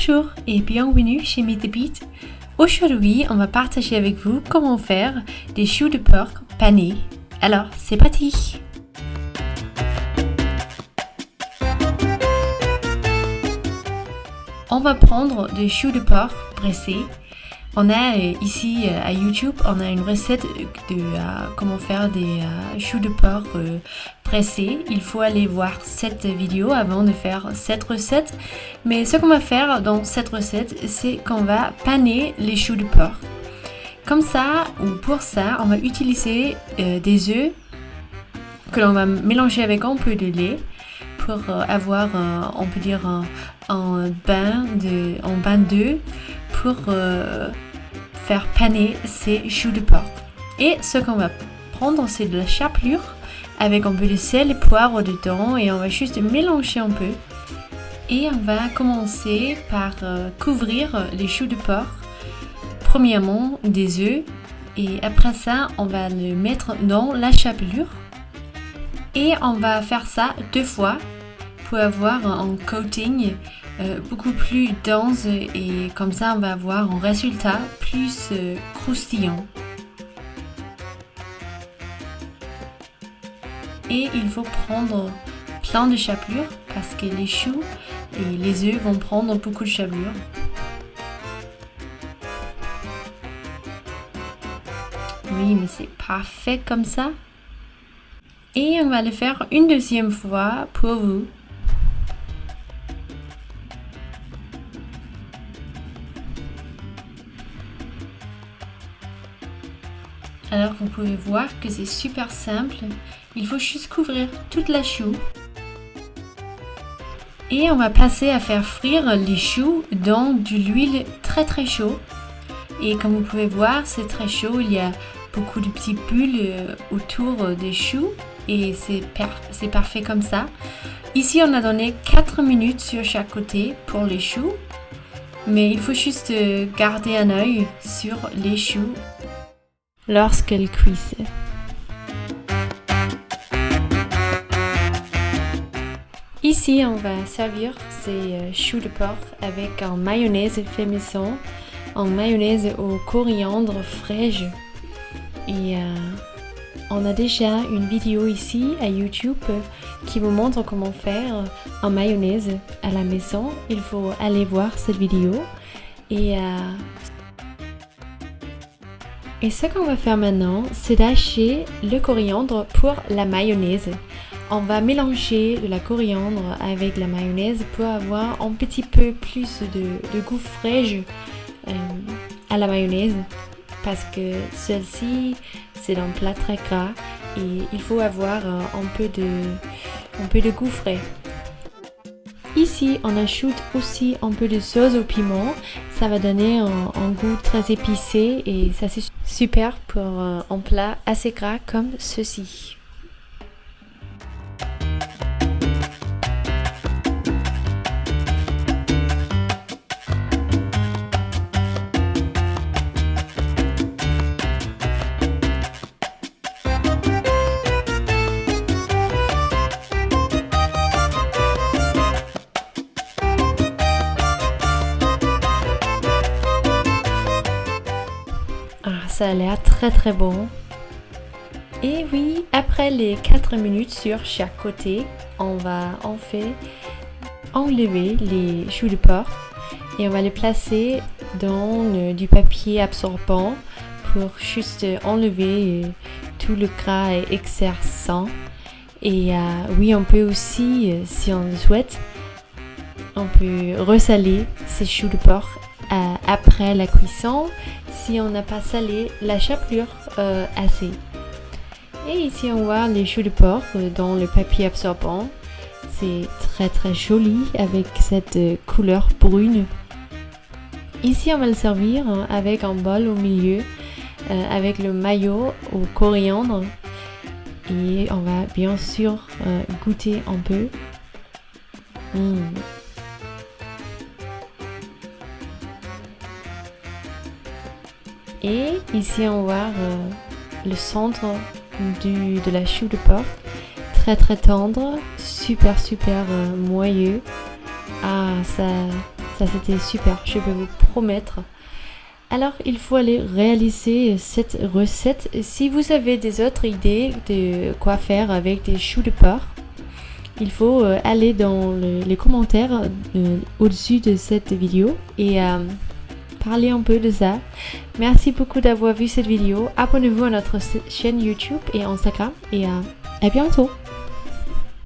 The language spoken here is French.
Bonjour et bienvenue chez Meet the Beat. Aujourd'hui, on va partager avec vous comment faire des choux de porc panés. Alors, c'est parti! On va prendre des choux de porc pressés. On a ici à YouTube, on a une recette de comment faire des choux de porc pressés. Il faut aller voir cette vidéo avant de faire cette recette. Mais ce qu'on va faire dans cette recette, c'est qu'on va paner les choux de porc. Comme ça, ou pour ça, on va utiliser des œufs que l'on va mélanger avec un peu de lait pour avoir, on peut dire, un bain d'œufs pour faire paner ces choux de porc. Et ce qu'on va prendre, c'est de la chapelure avec un peu de sel et poivre dedans et on va juste mélanger un peu. Et on va commencer par couvrir les choux de porc, premièrement des œufs, et après ça, on va le mettre dans la chapelure. Et on va faire ça 2 fois pour avoir un coating beaucoup plus dense et comme ça on va avoir un résultat plus croustillant. Et il faut prendre plein de chapelure parce que les choux et les œufs vont prendre beaucoup de chapelure. Oui, mais c'est parfait comme ça. Et on va le faire une deuxième fois pour vous. Alors vous pouvez voir que c'est super simple. Il faut juste couvrir toute la chou. Et on va passer à faire frire les choux dans de l'huile très très chaud. Et comme vous pouvez voir, c'est très chaud. Il y a beaucoup de petites bulles autour des choux. Et c'est parfait comme ça. Ici, on a donné 4 minutes sur chaque côté pour les choux. Mais il faut juste garder un œil sur les choux lorsqu'elles cuisent. Ici, on va servir ces choux de porc avec un mayonnaise fait maison, en mayonnaise au coriandre fraîche. Et on a déjà une vidéo ici à YouTube qui vous montre comment faire un mayonnaise à la maison. Il faut aller voir cette vidéo. Et ce qu'on va faire maintenant, c'est d'acheter le coriandre pour la mayonnaise. On va mélanger de la coriandre avec la mayonnaise pour avoir un petit peu plus de goût fraîche à la mayonnaise. Parce que celle-ci, c'est un plat très gras et il faut avoir un peu de goût frais. Ici, on ajoute aussi un peu de sauce au piment. Ça va donner un goût très épicé et ça c'est super pour un plat assez gras comme ceci. Ça a l'air très très bon. Et oui, après les 4 minutes sur chaque côté, on va enlever les choux de porc et on va les placer dans du papier absorbant pour juste enlever tout le gras et excès. Et oui, on peut aussi, si on le souhaite, on peut ressaler ces choux de porc après la cuisson si on n'a pas salé la chapelure assez. Et ici on voit les choux de porc dans le papier absorbant. C'est très très joli avec cette couleur brune. Ici on va le servir avec un bol au milieu avec le mayo au coriandre. Et on va bien sûr goûter un peu. Et ici on voit le centre de la chou de porc, très très tendre, super moelleux. Ah, Ça c'était super, je peux vous promettre. Alors il faut aller réaliser cette recette. Si vous avez des autres idées de quoi faire avec des choux de porc, il faut aller dans les commentaires au-dessus de cette vidéo et parler un peu de ça. Merci beaucoup d'avoir vu cette vidéo. Abonnez-vous à notre chaîne YouTube et Instagram et à bientôt.